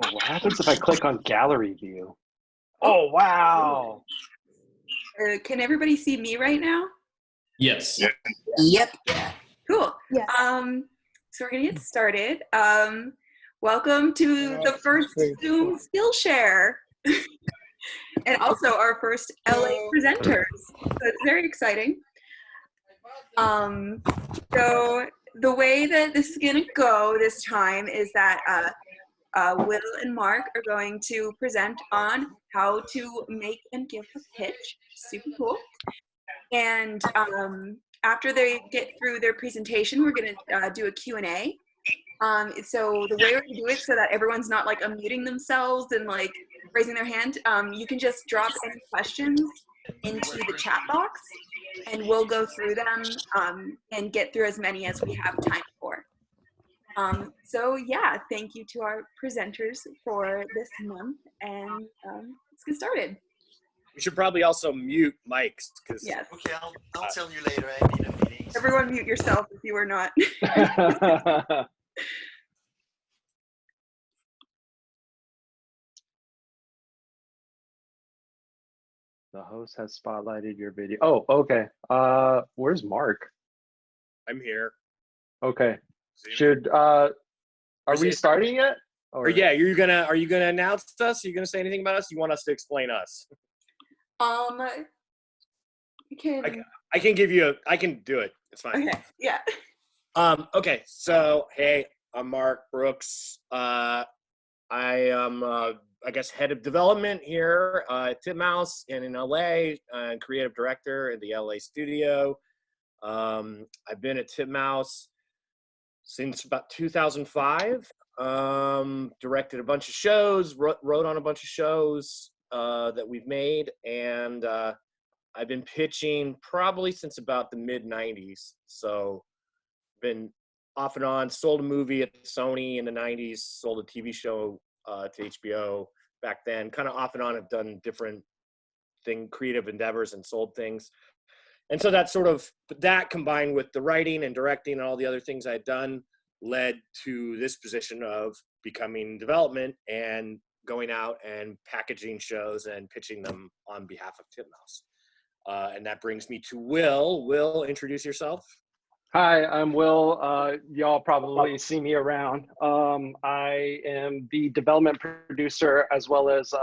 Oh, what happens if I click on gallery view? Oh, wow. Can everybody see me right now? Yes. Yep. Cool. Yes. So we're gonna get started. Welcome to the first Zoom Skillshare, and also our first LA presenters. So it's very exciting. So the way that this is gonna go this time is that Will and Mark are going to present on how to make and give a pitch. Super cool. And after they get through their presentation, we're going to do a Q&A. So the way we're going to do it so that everyone's not like unmuting themselves and like raising their hand, you can just drop any questions into the chat box and we'll go through them and get through as many as we have time for. So yeah, thank you to our presenters for this month, and let's get started. We should probably also mute mics. Yes. Okay, I'll tell you later. I'm in a meeting. Everyone mute yourself if you are not. The host has spotlighted your video. Oh, okay. Where's Mark? I'm here. Okay. Should are we starting yet? Or yeah, are you gonna announce us? Are you gonna say anything about us? You want us to explain us? I can give you I can do it. It's fine. Okay. Yeah. Okay. So hey, I'm Mark Brooks. I am I guess head of development here at Titmouse and in LA, and creative director in the LA studio. I've been at Titmouse since about 2005. Directed a bunch of shows, wrote on a bunch of shows that we've made, and I've been pitching probably since about the mid 90s. So been off and on, sold a movie at Sony in the 90s, sold a TV show to HBO back then, kind of off and on. I've done different creative endeavors and sold things. And so that combined with the writing and directing and all the other things I'd done led to this position of becoming development and going out and packaging shows and pitching them on behalf of Titmouse. And that brings me to Will. Will, introduce yourself. Hi, I'm Will. Y'all probably see me around. I am the development producer as well as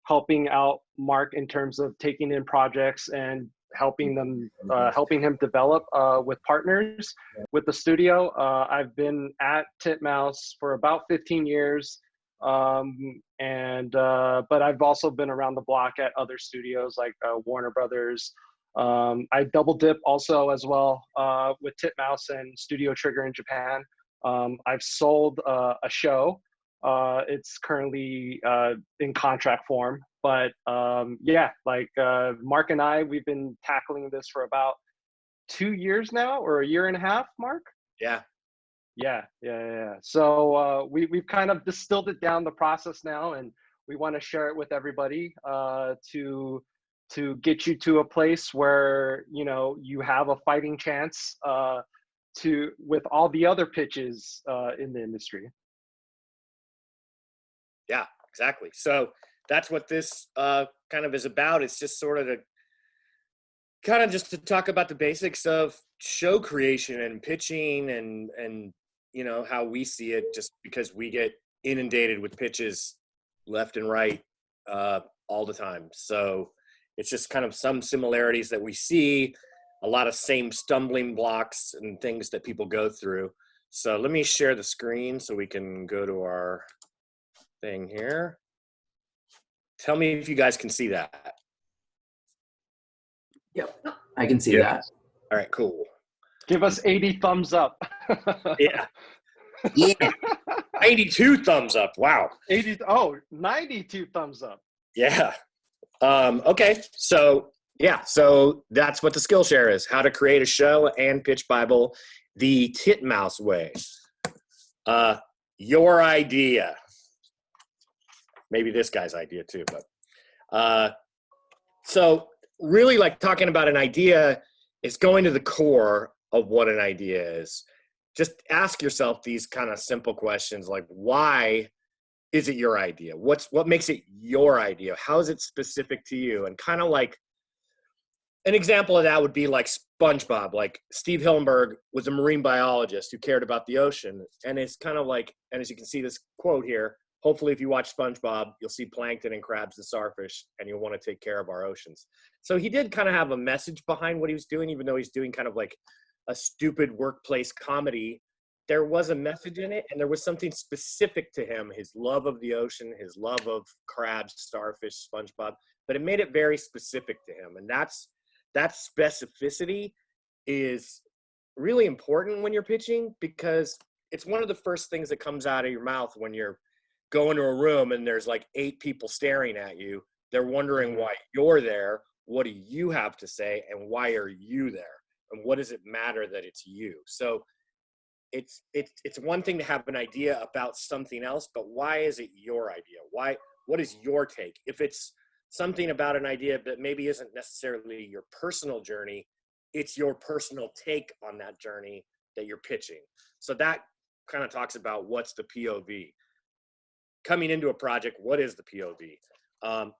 helping out Mark in terms of taking in projects and helping him develop with partners with the studio. I've been at Titmouse for about 15 years, but I've also been around the block at other studios like Warner Brothers. I double dip also as well with Titmouse and Studio Trigger in Japan. I've sold a show. It's currently in contract form, but yeah, like Mark and I, we've been tackling this for about 2 years now, or a year and a half, Mark? Yeah. So we've kind of distilled it down, the process now, and we want to share it with everybody to get you to a place where, you know, you have a fighting chance with all the other pitches in the industry. Yeah, exactly. So that's what this kind of is about. It's just sort of just to talk about the basics of show creation and pitching and you know, how we see it, just because we get inundated with pitches left and right all the time. So it's just kind of some similarities that we see, a lot of same stumbling blocks and things that people go through. So let me share the screen so we can go to our thing here. Tell me if you guys can see that. Yep, I can see that. All right, cool. Give us 80 thumbs up. Yeah. 82 thumbs up. Wow. 92 thumbs up. Yeah. Okay. So yeah, so that's what the Skillshare is: how to create a show and pitch Bible the Titmouse way. Your idea. Maybe this guy's idea too, but so really, like, talking about an idea is going to the core of what an idea is. Just ask yourself these kind of simple questions, like, why is it your idea? What makes it your idea? How is it specific to you? And kind of like an example of that would be like SpongeBob. Like Steve Hillenburg was a marine biologist who cared about the ocean. And it's kind of like, and as you can see this quote here, hopefully if you watch SpongeBob, you'll see plankton and crabs and starfish, and you'll want to take care of our oceans. So he did kind of have a message behind what he was doing, even though he's doing kind of like a stupid workplace comedy. There was a message in it, and there was something specific to him, his love of the ocean, his love of crabs, starfish, SpongeBob, but it made it very specific to him. And that specificity is really important when you're pitching, because it's one of the first things that comes out of your mouth when you're going to a room and there's like 8 people staring at you. They're wondering why you're there. What do you have to say? And why are you there? And what does it matter that it's you? So it's one thing to have an idea about something else, but why is it your idea? What is your take? If it's something about an idea that maybe isn't necessarily your personal journey, it's your personal take on that journey that you're pitching. So that kind of talks about what's the POV. Coming into a project, what is the POV?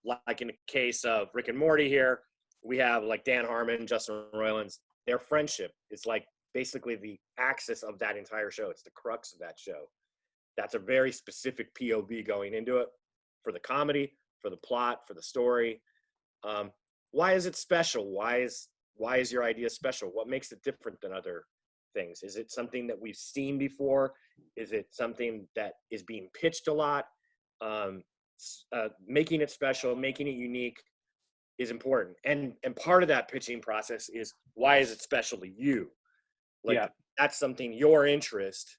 Like in the case of Rick and Morty here, we have like Dan Harmon, Justin Roiland's, their friendship is like basically the axis of that entire show. It's the crux of that show. That's a very specific POV going into it for the comedy, for the plot, for the story. Why is it special? Why is your idea special? What makes it different than other things? Is it something that we've seen before? Is it something that is being pitched a lot? Making it special, making it unique is important. And part of that pitching process is, why is it special to you? Like that's something, your interest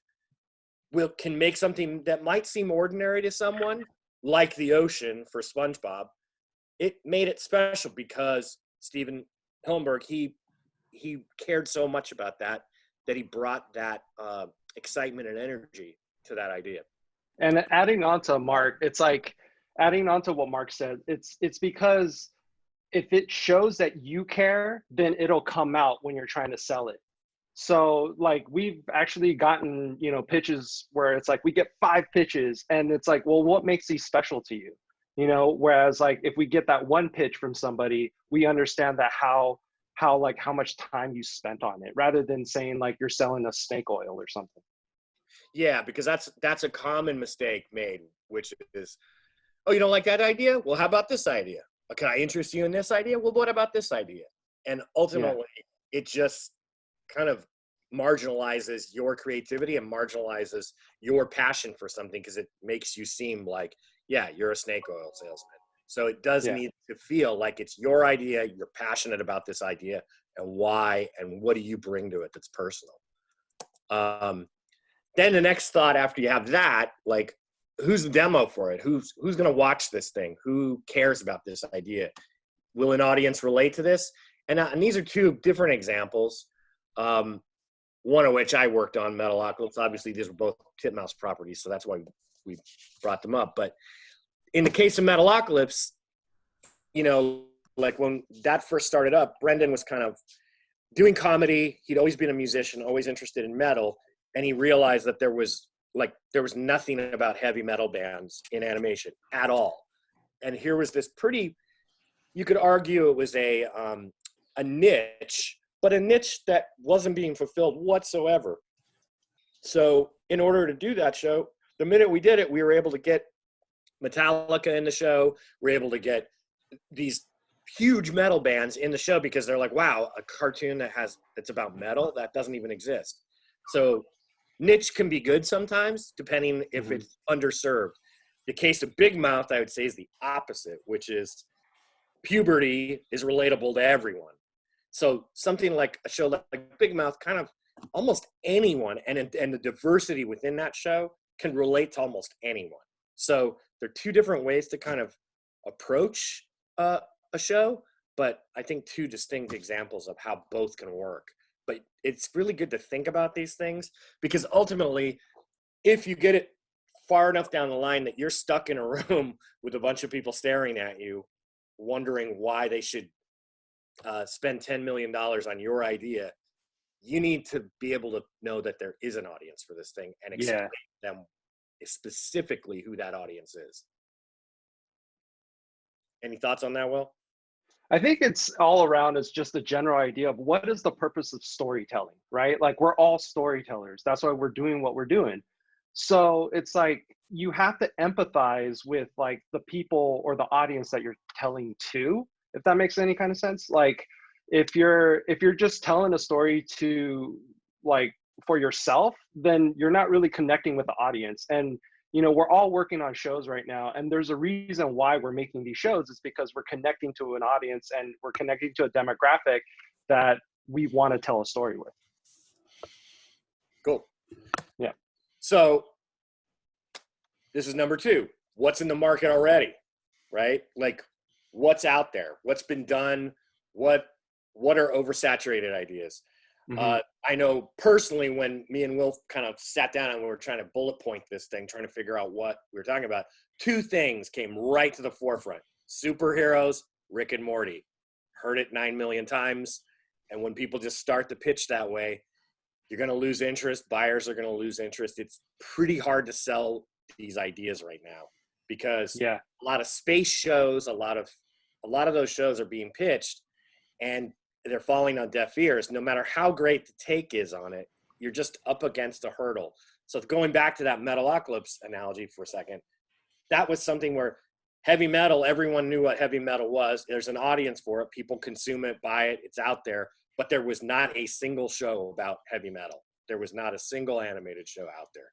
can make something that might seem ordinary to someone, like the ocean for SpongeBob. It made it special because Steven Hillenburg, he cared so much about that he brought that excitement and energy to that idea. And adding on to Mark, it's like adding on to what Mark said, it's because if it shows that you care, then it'll come out when you're trying to sell it. So like we've actually gotten, pitches where it's like we get 5 pitches and it's like, well, what makes these special to you? Whereas like if we get that one pitch from somebody, we understand that how much time you spent on it, rather than saying like you're selling a snake oil or something. Yeah, because that's a common mistake made, which is, oh, you don't like that idea? Well, how about this idea? Can I interest you in this idea? Well, what about this idea? And ultimately, it just kind of marginalizes your creativity and marginalizes your passion for something, because it makes you seem like, you're a snake oil salesman. So it does need to feel like it's your idea, you're passionate about this idea, and why, and what do you bring to it that's personal. Then the next thought after you have that, like, who's the demo for it? Who's going to watch this thing? Who cares about this idea? Will an audience relate to this? And these are 2 different examples. One of which I worked on, Metalocalypse. Obviously, these were both Titmouse properties, so that's why we brought them up. But in the case of Metalocalypse, like when that first started up, Brendan was kind of doing comedy. He'd always been a musician, always interested in metal. And he realized that there was nothing about heavy metal bands in animation at all. And here was this you could argue it was a niche, but a niche that wasn't being fulfilled whatsoever. So in order to do that show, the minute we did it, we were able to get Metallica in the show. We were able to get these huge metal bands in the show, because they're like, wow, a cartoon that's about metal, that doesn't even exist. So niche can be good sometimes, depending if it's underserved. The case of Big Mouth, I would say, is the opposite, which is puberty is relatable to everyone. So something like a show like Big Mouth, kind of almost anyone, and the diversity within that show can relate to almost anyone. So there are 2 different ways to kind of approach a show, but I think 2 distinct examples of how both can work. But it's really good to think about these things, because ultimately, if you get it far enough down the line that you're stuck in a room with a bunch of people staring at you, wondering why they should spend $10 million on your idea, you need to be able to know that there is an audience for this thing and explain to them specifically who that audience is. Any thoughts on that, Will? I think it's all around is just a general idea of what is the purpose of storytelling, right? Like we're all storytellers. That's why we're doing what we're doing. So it's like you have to empathize with like the people or the audience that you're telling to, if that makes any kind of sense. Like if you're just telling a story to like for yourself, then you're not really connecting with the audience. And you know, we're all working on shows right now, and there's a reason why we're making these shows. It's because we're connecting to an audience and we're connecting to a demographic that we want to tell a story with. Cool. Yeah. So this is number 2. What's in the market already, right? Like what's out there? What's been done? What are oversaturated ideas? Mm-hmm. I know personally when me and Will kind of sat down and we were trying to bullet point this thing, trying to figure out what we were talking about, 2 things came right to the forefront. Superheroes, Rick and Morty. Heard it 9 million times. And when people just start to pitch that way, you're going to lose interest. Buyers are going to lose interest. It's pretty hard to sell these ideas right now because a lot of space shows, a lot of those shows are being pitched and they're falling on deaf ears. No matter how great the take is on it, you're just up against a hurdle. So going back to that Metalocalypse analogy for a second, that was something where heavy metal, everyone knew what heavy metal was. There's an audience for it. People consume it, buy it. It's out there. But there was not a single show about heavy metal. There was not a single animated show out there.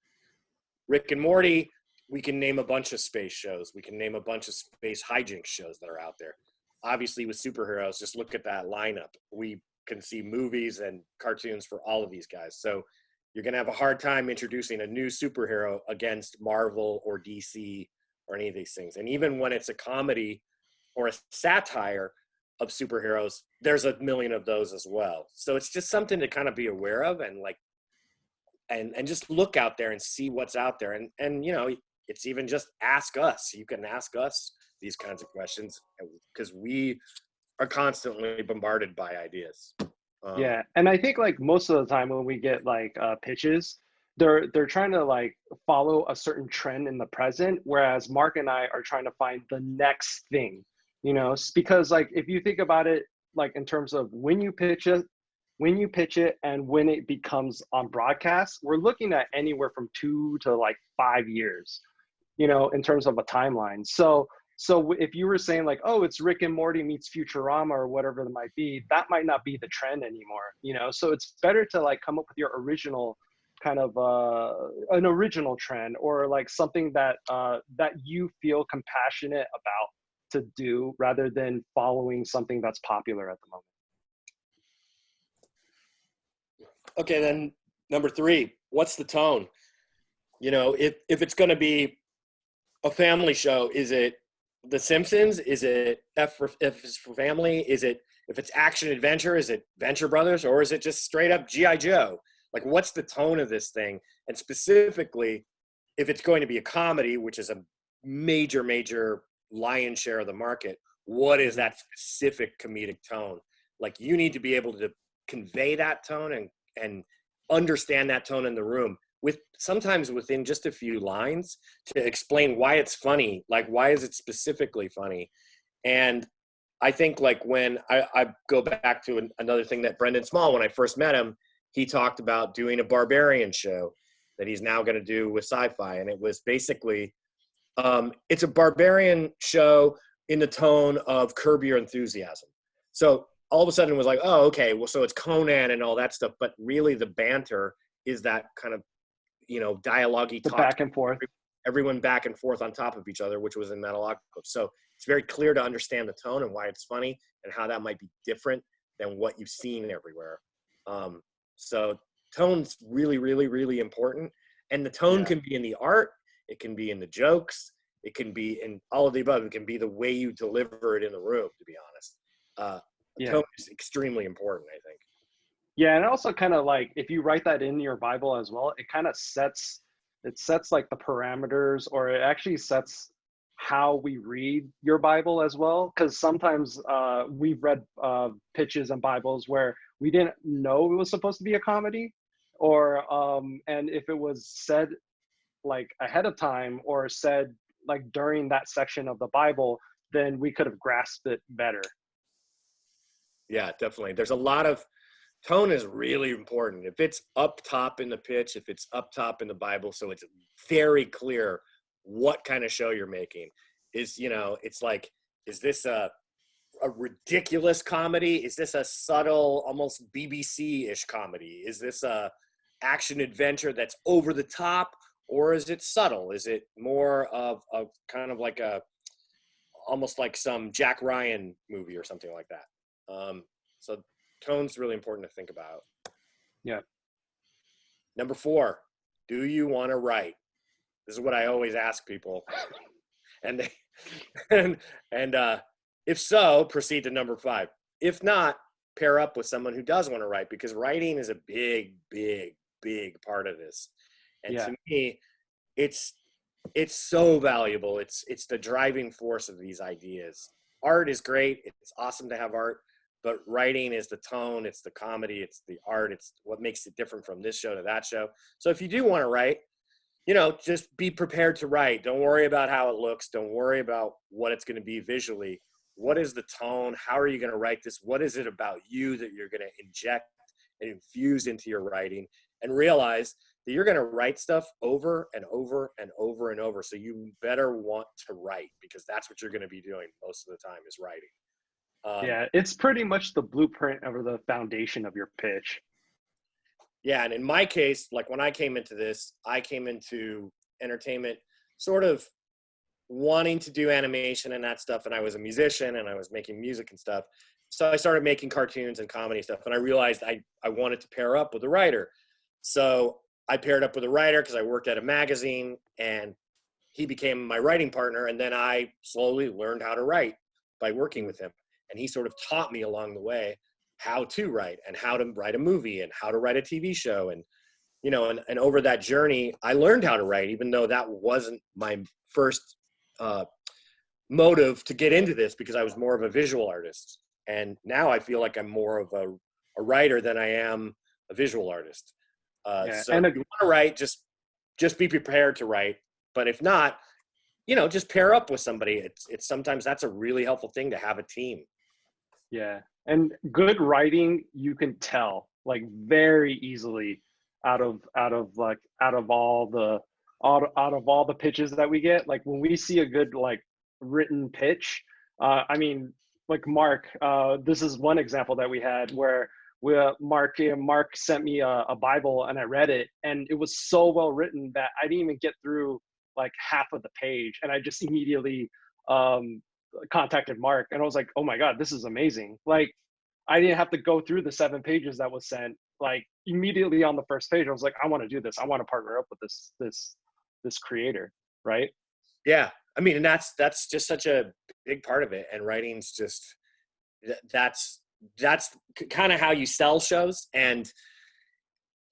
Rick and Morty, we can name a bunch of space shows. We can name a bunch of space hijinks shows that are out there. Obviously with superheroes, just look at that lineup. We can see movies and cartoons for all of these guys. So you're going to have a hard time introducing a new superhero against Marvel or DC or any of these things. And even when it's a comedy or a satire of superheroes, there's a million of those as well. So it's just something to kind of be aware of and like, and just look out there and see what's out there. And you know, it's even just ask us. You can ask us these kinds of questions because we are constantly bombarded by ideas. Yeah, and I think like most of the time when we get like pitches, they're trying to like follow a certain trend in the present, whereas Mark and I are trying to find the next thing, you know, because like if you think about it, like in terms of when you pitch it and when it becomes on broadcast, we're looking at anywhere from 2 to like 5 years, you know, in terms of a timeline. So if you were saying like, oh, it's Rick and Morty meets Futurama or whatever it might be, that might not be the trend anymore, you know? So it's better to like come up with your original kind of an original trend or like something that that you feel compassionate about to do rather than following something that's popular at the moment. Okay, then number 3, what's the tone? You know, if it's going to be a family show, is it The Simpsons? Is it if it's for family? Is it if it's action adventure? Is it Venture Brothers, or is it just straight up G.I. Joe? Like, what's the tone of this thing? And specifically, if it's going to be a comedy, which is a major lion's share of the market, what is that specific comedic tone? Like, you need to be able to convey that tone and understand that tone in the room with sometimes within just a few lines to explain why it's funny. Like, why is it specifically funny? And I think like when I go back to another thing that Brendan Small, when I first met him, he talked about doing a barbarian show that he's now going to do with Sci-Fi. And it was basically, it's a barbarian show in the tone of Curb Your Enthusiasm. So all of a sudden it was like, oh, okay, well, so it's Conan and all that stuff. But really the banter is that kind of, you know, dialogue-y talk. Back and forth. Everyone back and forth on top of each other, which was in Metalocalypse. So it's very clear to understand the tone and why it's funny and how that might be different than what you've seen everywhere. So tone's really important. And the tone can be in the art, it can be in the jokes, it can be in all of the above. It can be the way you deliver it in the room, to be honest. Tone is extremely important, I think. Yeah, and also kind of like if you write that in your Bible as well, it kind of sets like the parameters, or it actually sets how we read your Bible as well. Because sometimes we've read pitches and Bibles where we didn't know it was supposed to be a comedy, or and if it was said like ahead of time or said like during that section of the Bible, then we could have grasped it better. Yeah, definitely. There's a lot of tone is really important. If it's up top in the pitch, if it's up top in the Bible, so it's very clear what kind of show you're making. Is, you know, it's like, is this a ridiculous comedy? Is this a subtle, almost BBC-ish comedy? Is this a action adventure that's over the top, or is it subtle? Is it more of a kind of like a, almost like some Jack Ryan movie or something like that? So tone's really important to think about. Yeah. Number 4, do you want to write? This is what I always ask people. And they, and if so, proceed to number 5. If not, pair up with someone who does want to write, because writing is a big, big, big part of this. And to me, it's so valuable. It's the driving force of these ideas. Art is great. It's awesome to have art, but writing is the tone, it's the comedy, it's the art, it's what makes it different from this show to that show. So if you do want to write, you know, just be prepared to write. Don't worry about how it looks. Don't worry about what it's going to be visually. What is the tone? How are you going to write this? What is it about you that you're going to inject and infuse into your writing? And realize that you're going to write stuff over and over and over and over. So you better want to write, because that's what you're going to be doing most of the time, is writing. Yeah, it's pretty much the blueprint or the foundation of your pitch. Yeah, and in my case, like when I came into this, I came into entertainment sort of wanting to do animation and that stuff, and I was a musician and I was making music and stuff. So I started making cartoons and comedy stuff, and I realized I wanted to pair up with a writer. So I paired up with a writer because I worked at a magazine, and he became my writing partner, and then I slowly learned how to write by working with him. And he sort of taught me along the way how to write and how to write a movie and how to write a TV show. And, you know, and over that journey, I learned how to write, even though that wasn't my first motive to get into this, because I was more of a visual artist. And now I feel like I'm more of a writer than I am a visual artist. So if you want to write, just be prepared to write. But if not, you know, just pair up with somebody. It's sometimes that's a really helpful thing, to have a team. Yeah, and good writing, you can tell like very easily out of all the pitches that we get. Like when we see a good like written pitch, I mean, like Mark, this is one example that we had where Mark sent me a Bible, and I read it, and it was so well written that I didn't even get through like half of the page, and I just immediately contacted Mark, and I was like, oh my God, this is amazing. Like I didn't have to go through the 7 pages that was sent. Like immediately on the first page, I was like, I want to do this. I want to partner up with this creator, right? Yeah, I mean, and that's just such a big part of it. And writing's just that's kind of how you sell shows. And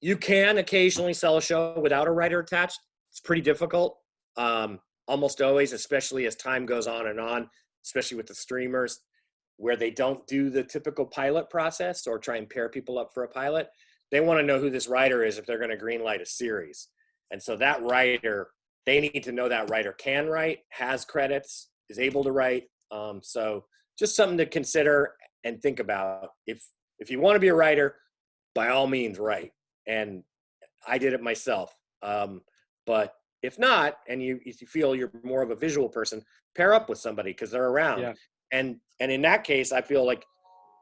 you can occasionally sell a show without a writer attached. It's pretty difficult, almost always, especially as time goes on and on, especially with the streamers, where they don't do the typical pilot process or try and pair people up for a pilot. They want to know who this writer is if they're going to greenlight a series. And so that writer, they need to know that writer can write, has credits, is able to write. So just something to consider and think about. If you want to be a writer, by all means, write. And I did it myself. But if not, and if you feel you're more of a visual person, pair up with somebody because they're around. Yeah. And in that case, I feel like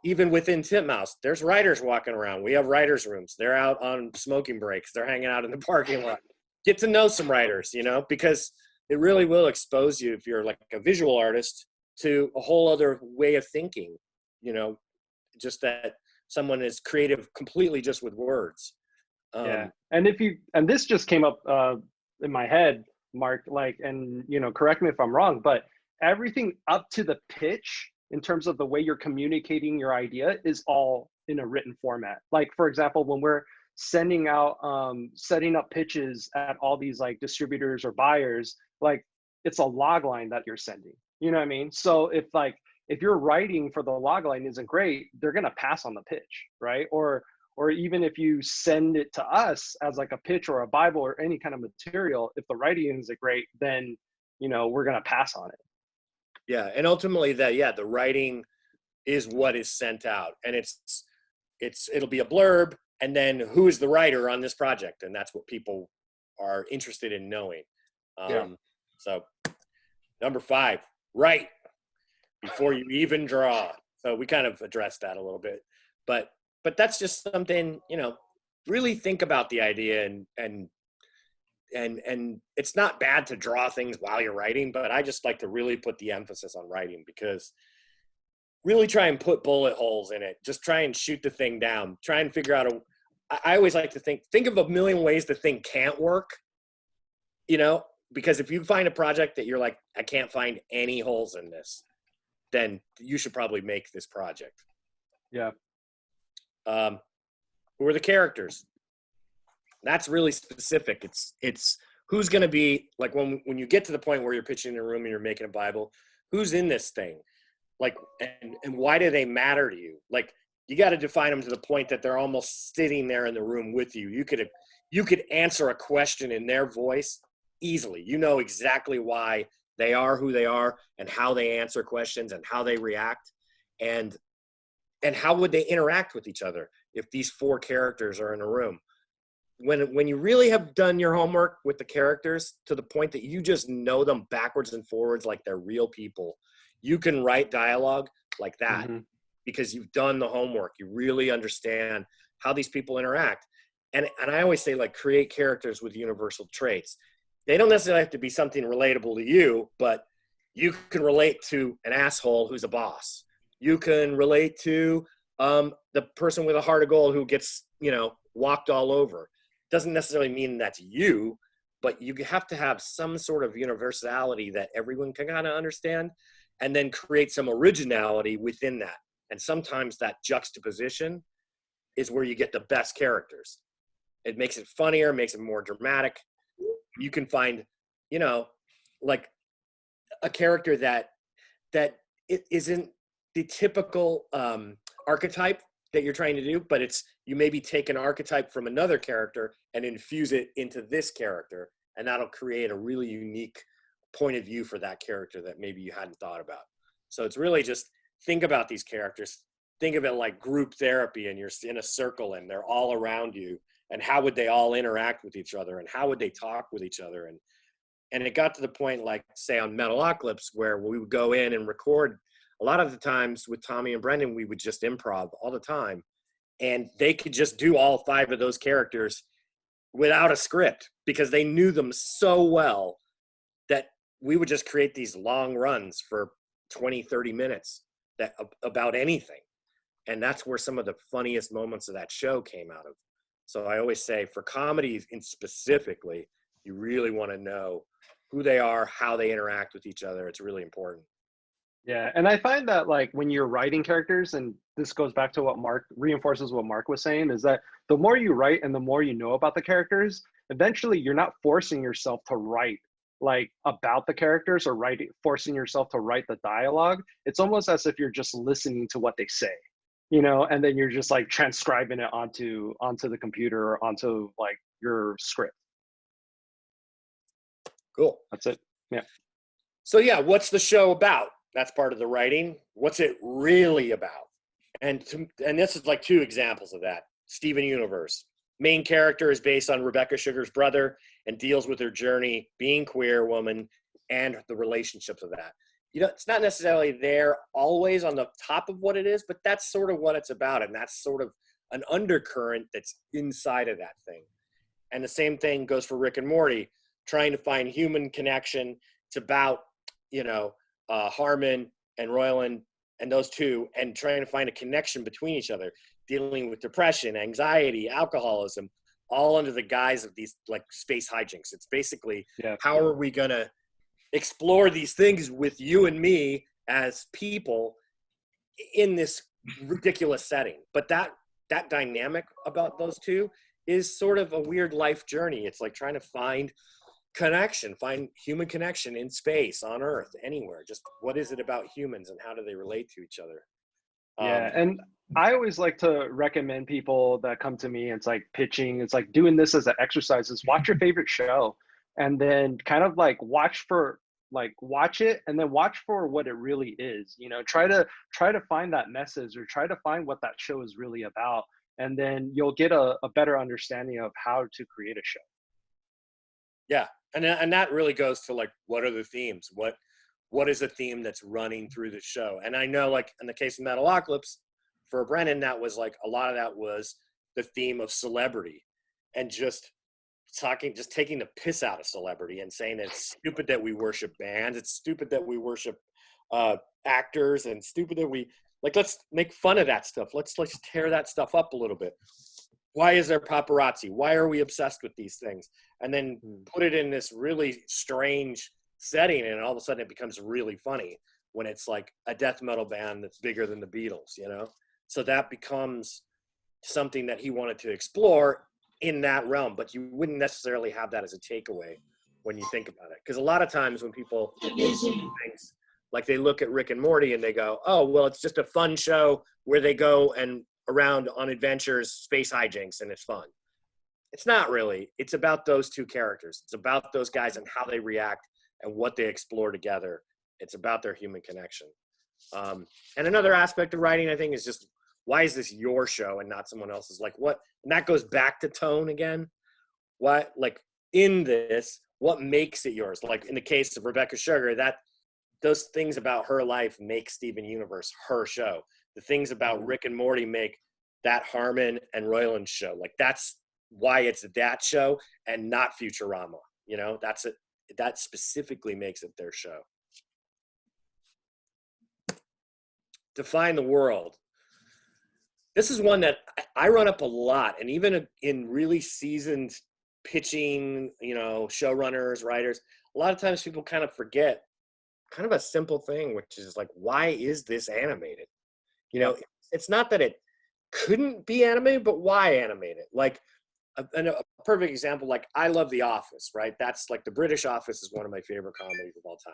even within Titmouse, there's writers walking around. We have writers' rooms. They're out on smoking breaks. They're hanging out in the parking lot. Get to know some writers, you know, because it really will expose you, if you're like a visual artist, to a whole other way of thinking, you know, just that someone is creative completely just with words. Yeah. And and this just came up in my head, Mark, like, and, you know, correct me if I'm wrong, but everything up to the pitch in terms of the way you're communicating your idea is all in a written format. Like, for example, when we're sending out, setting up pitches at all these like distributors or buyers, like it's a log line that you're sending, you know what I mean? So if your writing for the log line isn't great, they're going to pass on the pitch, right? Or or even if you send it to us as like a pitch or a Bible or any kind of material, if the writing is great, then, you know, we're going to pass on it. Yeah. And ultimately the writing is what is sent out, and it'll be a blurb, and then who is the writer on this project. And that's what people are interested in knowing. So number 5, write before you even draw. So we kind of addressed that a little bit, but that's just something, you know, really think about the idea, and it's not bad to draw things while you're writing, but I just like to really put the emphasis on writing, because really try and put bullet holes in it. Just try and shoot the thing down. Try and figure out I always like to think of a million ways the thing can't work, you know, because if you find a project that you're like, I can't find any holes in this, then you should probably make this project. Yeah. Who are the characters? That's really specific. It's who's going to be, like, when you get to the point where you're pitching in a room and you're making a Bible, who's in this thing? Like, and why do they matter to you? Like, you got to define them to the point that they're almost sitting there in the room with you. You could answer a question in their voice easily. You know exactly why they are who they are, and how they answer questions, and how they react, and how would they interact with each other if these 4 characters are in a room. When you really have done your homework with the characters to the point that you just know them backwards and forwards like they're real people, you can write dialogue like that, because you've done the homework. You really understand how these people interact. And I always say, like, create characters with universal traits. They don't necessarily have to be something relatable to you, but you can relate to an asshole who's a boss. You can relate to the person with a heart of gold who gets, you know, walked all over. Doesn't necessarily mean that's you, but you have to have some sort of universality that everyone can kind of understand, and then create some originality within that. And sometimes that juxtaposition is where you get the best characters. It makes it funnier, makes it more dramatic. You can find, you know, like a character that it isn't the typical archetype that you're trying to do, but you maybe take an archetype from another character and infuse it into this character, and that'll create a really unique point of view for that character that maybe you hadn't thought about. So it's really just think about these characters. Think of it like group therapy, and you're in a circle and they're all around you, and how would they all interact with each other, and how would they talk with each other. And it got to the point, like, say, on Metalocalypse, where we would go in and record. A lot of the times with Tommy and Brendan, we would just improv all the time, and they could just do all 5 of those characters without a script, because they knew them so well that we would just create these long runs for 20, 30 minutes about anything. And that's where some of the funniest moments of that show came out of. So I always say, for comedies in specifically, you really want to know who they are, how they interact with each other. It's really important. Yeah, and I find that, like, when you're writing characters, and this goes back to what reinforces what Mark was saying, is that the more you write and the more you know about the characters, eventually you're not forcing yourself to write like about the characters, or forcing yourself to write the dialogue. It's almost as if you're just listening to what they say, you know, and then you're just like transcribing it onto the computer, or onto like your script. Cool. That's it. Yeah. So yeah, what's the show about? That's part of the writing. What's it really about? And this is like 2 examples of that. Steven Universe. Main character is based on Rebecca Sugar's brother, and deals with her journey being queer woman and the relationships of that. You know, it's not necessarily there always on the top of what it is, but that's sort of what it's about. And that's sort of an undercurrent that's inside of that thing. And the same thing goes for Rick and Morty, trying to find human connection. It's about, you know, Harmon and Roiland and those 2, and trying to find a connection between each other, dealing with depression, anxiety, alcoholism, all under the guise of these, like, space hijinks. It's basically, how are we going to explore these things with you and me as people in this ridiculous setting? But that dynamic about those 2 is sort of a weird life journey. It's like trying to find human connection in space, on Earth, anywhere. Just what is it about humans, and how do they relate to each other? Yeah, and I always like to recommend people that come to me, it's like pitching, it's like doing this as an exercise, is watch your favorite show and then kind of like watch it and then watch for what it really is. You know, try to find that message or try to find what that show is really about. And then you'll get a better understanding of how to create a show. Yeah. And that really goes to like, what are the themes? What is a theme that's running through the show? And I know, like in the case of Metalocalypse, for Brennan, that was like a lot of that was the theme of celebrity and just taking the piss out of celebrity and saying that it's stupid that we worship bands, it's stupid that we worship actors, and stupid that we like, let's make fun of that stuff. Let's tear that stuff up a little bit. Why is there paparazzi? Why are we obsessed with these things? And then put it in this really strange setting, and all of a sudden it becomes really funny when it's like a death metal band that's bigger than the Beatles, you know? So that becomes something that he wanted to explore in that realm, but you wouldn't necessarily have that as a takeaway when you think about it. Because a lot of times when people things, like they look at Rick and Morty and they go, oh, well, it's just a fun show where they go and around on adventures, space hijinks, and it's fun. It's not really. It's about those two characters. It's about those guys and how they react and what they explore together. It's about their human connection. And another aspect of writing, I think, is just, why is this your show and not someone else's? Like what, and that goes back to tone again. What, like in this, what makes it yours? Like in the case of Rebecca Sugar, that those things about her life make Steven Universe her show. The things about Rick and Morty make that Harmon and Roiland show. Like that's why it's that show and not Futurama. You know, that's it. That specifically makes it their show. Define the world. This is one that I run up a lot, and even in really seasoned pitching, you know, showrunners, writers, a lot of times people kind of forget kind of a simple thing, which is like, why is this animated? You know, it's not that it couldn't be animated, but why animate it? Like a perfect example, like I love The Office, right? That's like the British Office is one of my favorite comedies of all time.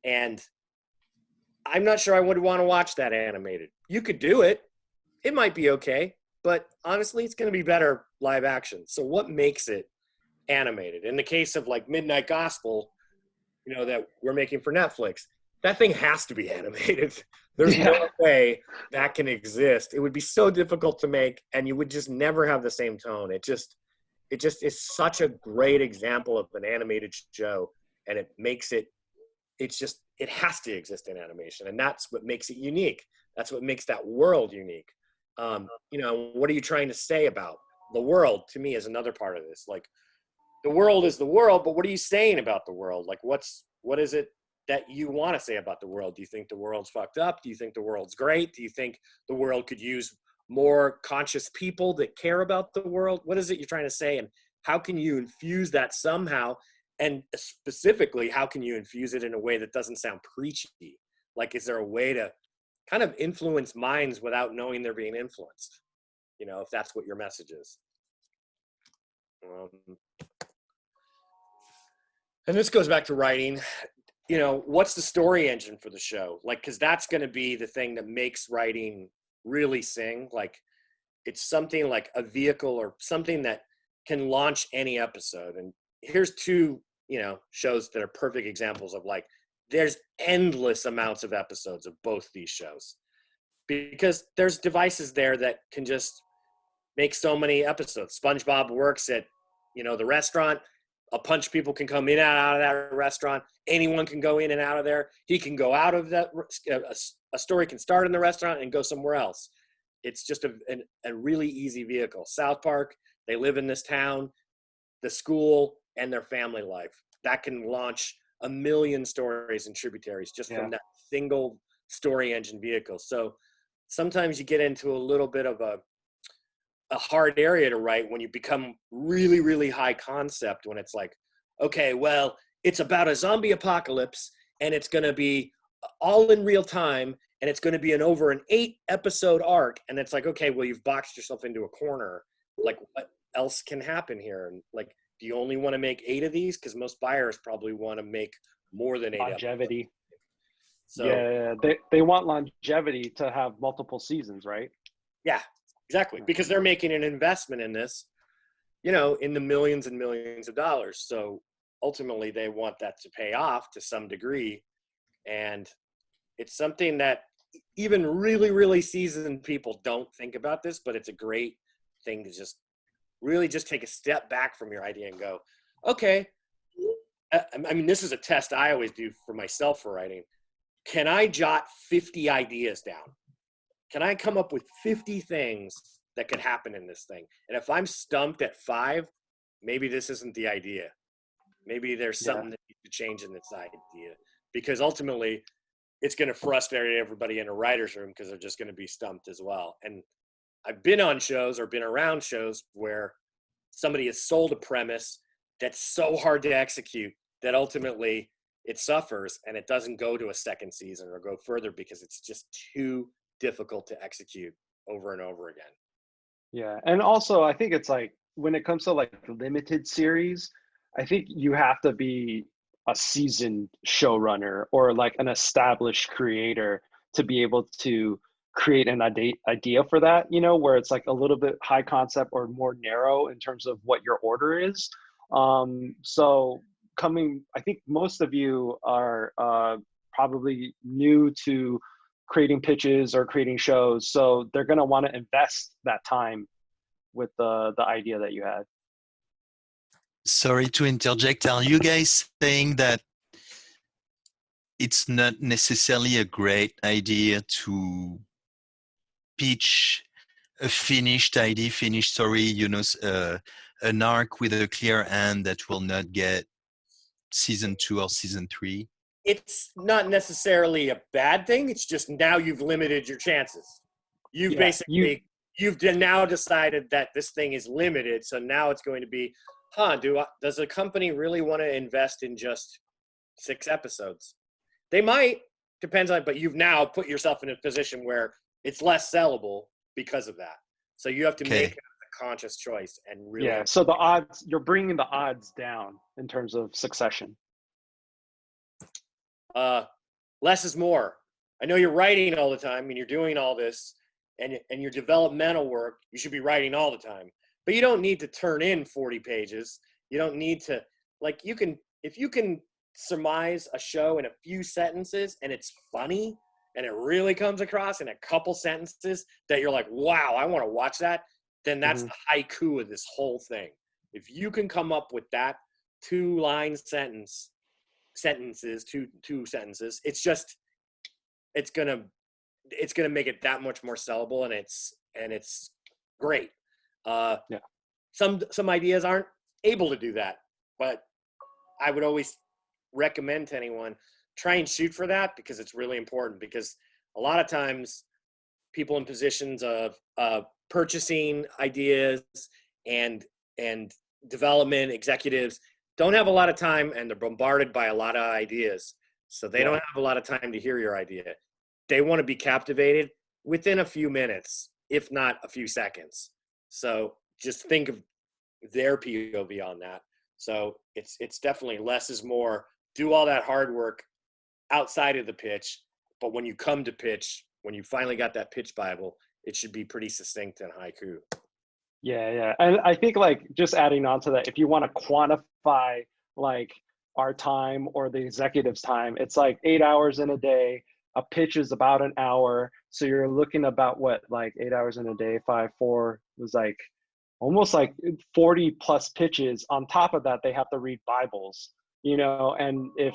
And I'm not sure I would want to watch that animated. You could do it. It might be okay, but honestly, it's going to be better live action. So what makes it animated? In the case of like Midnight Gospel, you know, that we're making for Netflix, that thing has to be animated. There's no way that can exist. It would be so difficult to make, and you would just never have the same tone. It just is such a great example of an animated show, and it makes it, it has to exist in animation, and that's what makes it unique. That's what makes that world unique. You know, what are you trying to say about the world? To me, is another part of this. Like, the world is the world, but what are you saying about the world? Like, what is it that you want to say about the world? Do you think the world's fucked up? Do you think the world's great? Do you think the world could use more conscious people that care about the world? What is it you're trying to say? And how can you infuse that somehow? And specifically, how can you infuse it in a way that doesn't sound preachy? Like, is there a way to kind of influence minds without knowing they're being influenced? You know, if that's what your message is. And this goes back to writing. You know, what's the story engine for the show? Like, because that's going to be the thing that makes writing really sing. Like, it's something like a vehicle or something that can launch any episode. And here's two, you know, shows that are perfect examples of like, there's endless amounts of episodes of both these shows because there's devices there that can just make so many episodes. SpongeBob works at, you know, the restaurant. A bunch of people can come in and out of that restaurant. Anyone can go in and out of there. He can go out of that. A story can start in the restaurant and go somewhere else. It's just a really easy vehicle. South Park, they live in this town, the school, and their family life. That can launch a million stories and tributaries just from that single story engine vehicle. So sometimes you get into a little bit of a hard area to write when you become really, really high concept, when it's like, okay, well, it's about a zombie apocalypse and it's going to be all in real time and it's going to be over an 8-episode arc. And it's like, okay, well, you've boxed yourself into a corner. Like, what else can happen here? And like, do you only want to make 8 of these? Because most buyers probably want to make more than 8 longevity. Episodes. So yeah, they want longevity to have multiple seasons, right? Yeah, exactly. Because they're making an investment in this, in the millions and millions of dollars. So ultimately they want that to pay off to some degree. And it's something that even really, really seasoned people don't think about this, but it's a great thing to just really just take a step back from your idea and go, okay, I mean, this is a test I always do for myself for writing. Can I jot 50 ideas down? Can I come up with 50 things that could happen in this thing? And if I'm stumped at 5, maybe this isn't the idea. Maybe there's something that needs to change in this idea, because ultimately it's going to frustrate everybody in a writer's room because they're just going to be stumped as well. And I've been on shows or been around shows where somebody has sold a premise that's so hard to execute that ultimately it suffers and it doesn't go to a second season or go further because it's just too difficult to execute over and over again. Yeah. And also I think it's like when it comes to like limited series, I think you have to be a seasoned showrunner or like an established creator to be able to create an idea for that, where it's like a little bit high concept or more narrow in terms of what your order is. So I think most of you are probably new to creating pitches or creating shows. So they're going to want to invest that time with the idea that you had. Sorry to interject. Are you guys saying that it's not necessarily a great idea to pitch a finished idea, finished story, an arc with a clear end that will not get season 2 or season 3? It's not necessarily a bad thing. It's just now you've limited your chances. You've you've now decided that this thing is limited. So now it's going to be, does a company really want to invest in just 6 episodes? They might, depends on, but you've now put yourself in a position where it's less sellable because of that. So you have to make a conscious choice and really. Yeah. So you're bringing the odds down in terms of succession. Less is more. I know you're writing all the time and you're doing all this and your developmental work, you should be writing all the time, but you don't need to turn in 40 pages. You don't need to, if you can surmise a show in a few sentences and it's funny and it really comes across in a couple sentences that you're like, wow, I want to watch that, then that's the haiku of this whole thing. If you can come up with that 2-line sentences, two sentences, it's gonna make it that much more sellable, and it's great. Some ideas aren't able to do that, but I would always recommend to anyone, try and shoot for that, because it's really important, because a lot of times people in positions of purchasing ideas and development executives don't have a lot of time, and they're bombarded by a lot of ideas. So they don't have a lot of time to hear your idea. They want to be captivated within a few minutes, if not a few seconds. So just think of their POV on that. So it's definitely less is more. Do all that hard work outside of the pitch, but when you come to pitch, when you finally got that pitch Bible, it should be pretty succinct and haiku. Yeah. And I think just adding on to that, if you want to quantify our time or the executive's time, it's 8 hours in a day. A pitch is about an hour. So you're looking about 8 hours in a day, 4 was almost 40 plus pitches. On top of that, they have to read Bibles, and if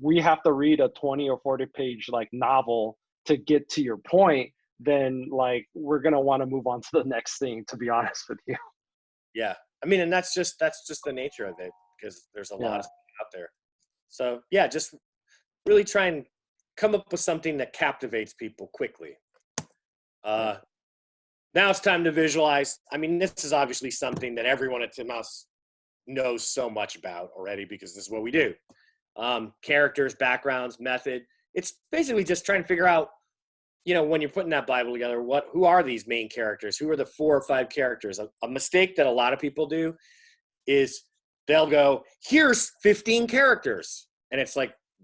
we have to read a 20 or 40 page novel to get to your point, then we're going to want to move on to the next thing, to be honest with you. Yeah. I mean, and that's just the nature of it, because there's a lot of stuff out there. So yeah, just really try and come up with something that captivates people quickly. Now it's time to visualize. I mean, this is obviously something that everyone at Titmouse knows so much about already, because this is what we do. Characters, backgrounds, method. It's basically just trying to figure out, when you're putting that Bible together, who are these main characters? Who are the 4 or 5 characters? A mistake that a lot of people do is they'll go, here's 15 characters. And it's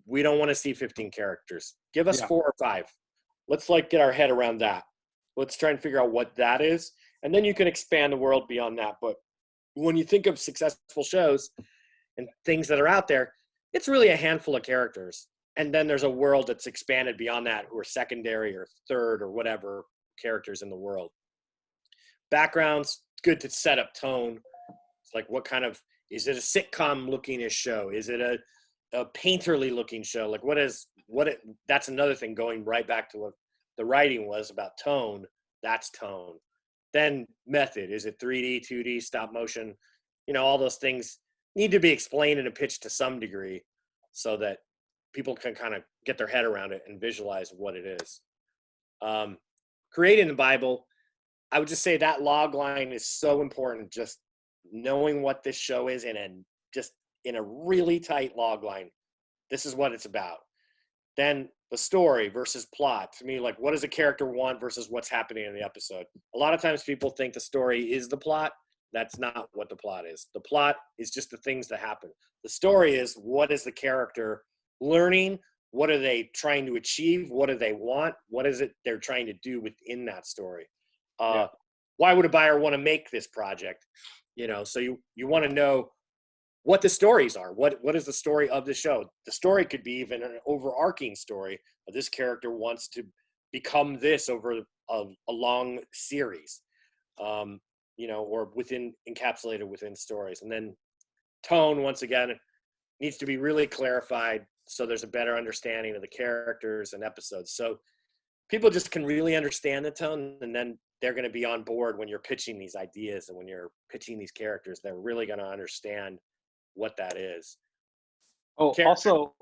we don't want to see 15 characters. Give us 4 or 5. Let's get our head around that. let's try and figure out what that is. And then you can expand the world beyond that. But when you think of successful shows and things that are out there, it's really a handful of characters. And then there's a world that's expanded beyond that who are secondary or third or whatever characters in the world. Backgrounds, good to set up tone. It's like, what kind of, is it a sitcom looking-ish show? Is it a painterly looking show? Like that's another thing, going right back to what the writing was about tone. That's tone. Then method, is it 3D, 2D, stop motion? All those things need to be explained in a pitch to some degree so that people can kind of get their head around it and visualize what it is. Creating the Bible, I would just say that log line is so important. Just knowing what this show is just in a really tight log line. This is what it's about. Then the story versus plot. To me, like, what does a character want versus what's happening in the episode? A lot of times people think the story is the plot. That's not what the plot is. The plot is just the things that happen. The story is, what is the character learning? What are they trying to achieve? What do they want? What is it they're trying to do within that story? Why would a buyer want to make this project? So you want to know what the stories are. What is the story of the show? The story could be even an overarching story. This character wants to become this over a long series, or encapsulated within stories. And then tone, once again, needs to be really clarified so there's a better understanding of the characters and episodes. So people just can really understand the tone, and then they're going to be on board when you're pitching these ideas and when you're pitching these characters. They're really going to understand what that is. Also,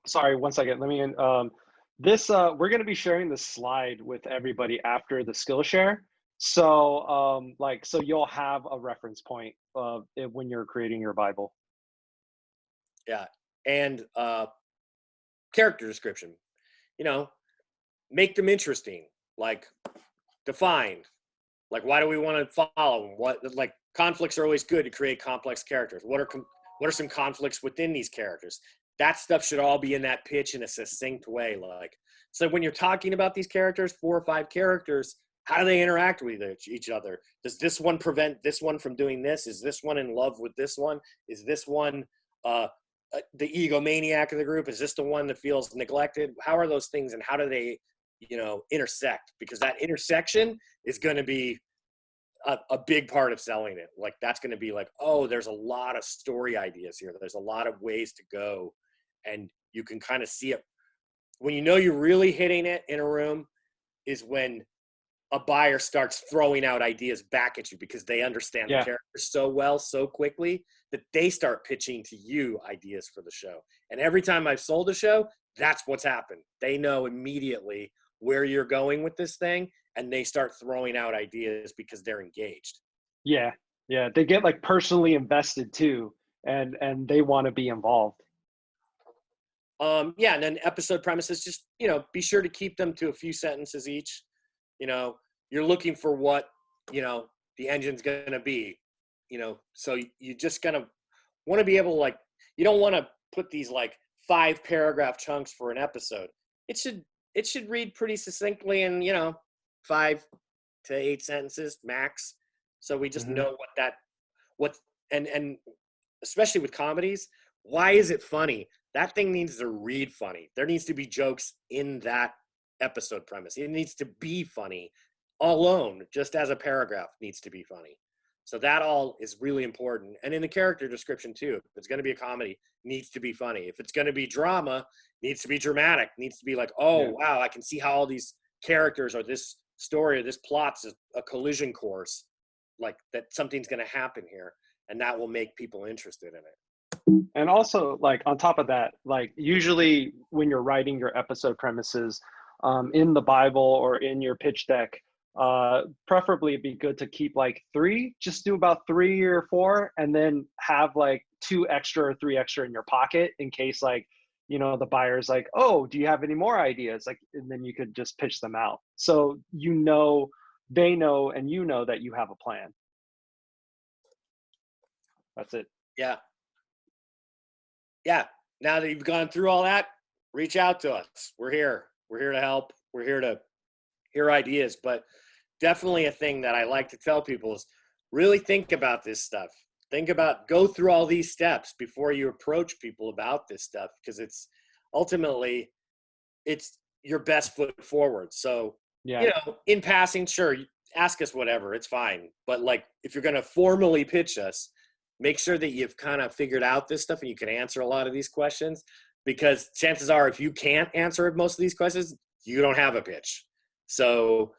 sorry, 1 second. Let me in. We're going to be sharing the slide with everybody after the Skillshare. So, so you'll have a reference point when you're creating your Bible. Yeah, and character description. Make them interesting. Like, defined. Like, why do we want to follow them? What, like, conflicts are always good to create complex characters. What are some conflicts within these characters? That stuff should all be in that pitch in a succinct way. Like, so when you're talking about these characters, 4 or 5 characters, how do they interact with each other? Does this one prevent this one from doing this? Is this one in love with this one? Is this one the egomaniac of the group? Is this the one that feels neglected? How are those things, and how do they intersect? Because that intersection is going to be a big part of selling it. Like, that's going to be like, oh, there's a lot of story ideas here. There's a lot of ways to go, and you can kind of see it. When you're really hitting it in a room is when a buyer starts throwing out ideas back at you, because they understand the characters so well, so quickly, that they start pitching to you ideas for the show. And every time I've sold a show, that's what's happened. They know immediately where you're going with this thing, and they start throwing out ideas because they're engaged. Yeah. They get like personally invested too, and they want to be involved. And then episode premises, just, be sure to keep them to a few sentences each. You're looking for what, the engine's going to be, so you just kind of want to be able to, like, you don't want to put these like 5 paragraph chunks for an episode. It should read pretty succinctly in, 5 to 8 sentences max. So we just know and especially with comedies, why is it funny? That thing needs to read funny. There needs to be jokes in that episode premise. It needs to be funny alone, just as a paragraph needs to be funny. So that all is really important. And in the character description too, if it's going to be a comedy, it needs to be funny. If it's going to be drama, it needs to be dramatic. It needs to be like, wow, I can see how all these characters or this story or this plot's a collision course, like that something's going to happen here, and that will make people interested in it. And also, like, on top of that, like, usually when you're writing your episode premises in the Bible or in your pitch deck, preferably it'd be good to keep like 3, just do about 3 or 4, and then have like 2 extra or 3 extra in your pocket in case, like, the buyer's like, oh, do you have any more ideas? Like, and then you could just pitch them out. So, they know, and that you have a plan. That's it. Yeah. Now that you've gone through all that, reach out to us. We're here. We're here to help. We're here to hear ideas, but definitely a thing that I like to tell people is really think about this stuff. Go through all these steps before you approach people about this stuff, because it's ultimately, it's your best foot forward. So, in passing, sure, ask us whatever, it's fine. But like, if you're going to formally pitch us, make sure that you've kind of figured out this stuff and you can answer a lot of these questions, because chances are, if you can't answer most of these questions, you don't have a pitch. So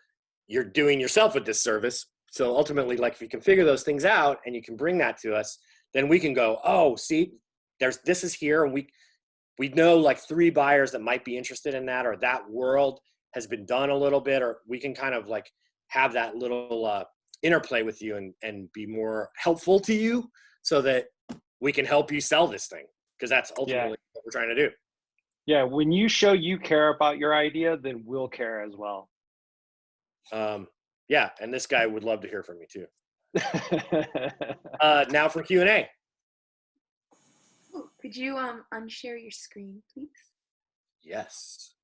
you're doing yourself a disservice. So ultimately, like, if you can figure those things out and you can bring that to us, then we can go, oh, see, this is here. And we know like 3 buyers that might be interested in that, or that world has been done a little bit, or we can kind of like have that little interplay with you and be more helpful to you so that we can help you sell this thing. Because that's ultimately what we're trying to do. Yeah, when you show you care about your idea, then we'll care as well. Yeah, and this guy would love to hear from you too. Now for Q&A. Oh, could you unshare your screen, please? Yes.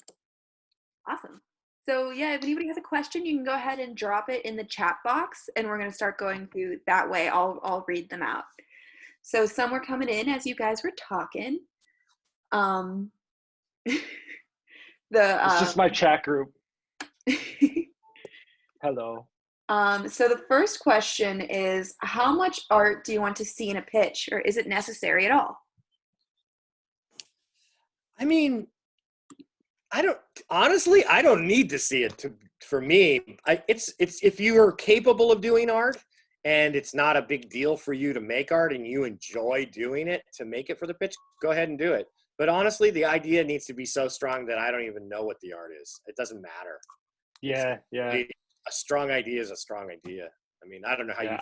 Awesome. So yeah, if anybody has a question, you can go ahead and drop it in the chat box, and we're going to start going through that way. I'll read them out. So some were coming in as you guys were talking. It's just my chat group. Hello. So the first question is, how much art do you want to see in a pitch, or is it necessary at all? I mean, I don't need to see it for me. It's if you are capable of doing art and it's not a big deal for you to make art and you enjoy doing it to make it for the pitch, go ahead and do it. But honestly, the idea needs to be so strong that I don't even know what the art is. It doesn't matter. Yeah. A strong idea is a strong idea. I mean, I don't know how you.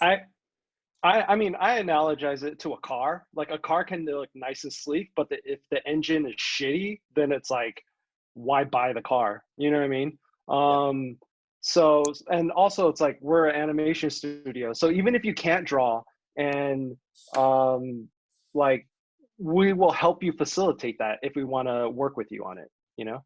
I mean, I analogize it to a car. Like, a car can look nice and sleek, but if the engine is shitty, then it's like, why buy the car? You know what I mean? So, and also it's like, we're an animation studio. So even if you can't draw, and like, we will help you facilitate that if we want to work with you on it, you know?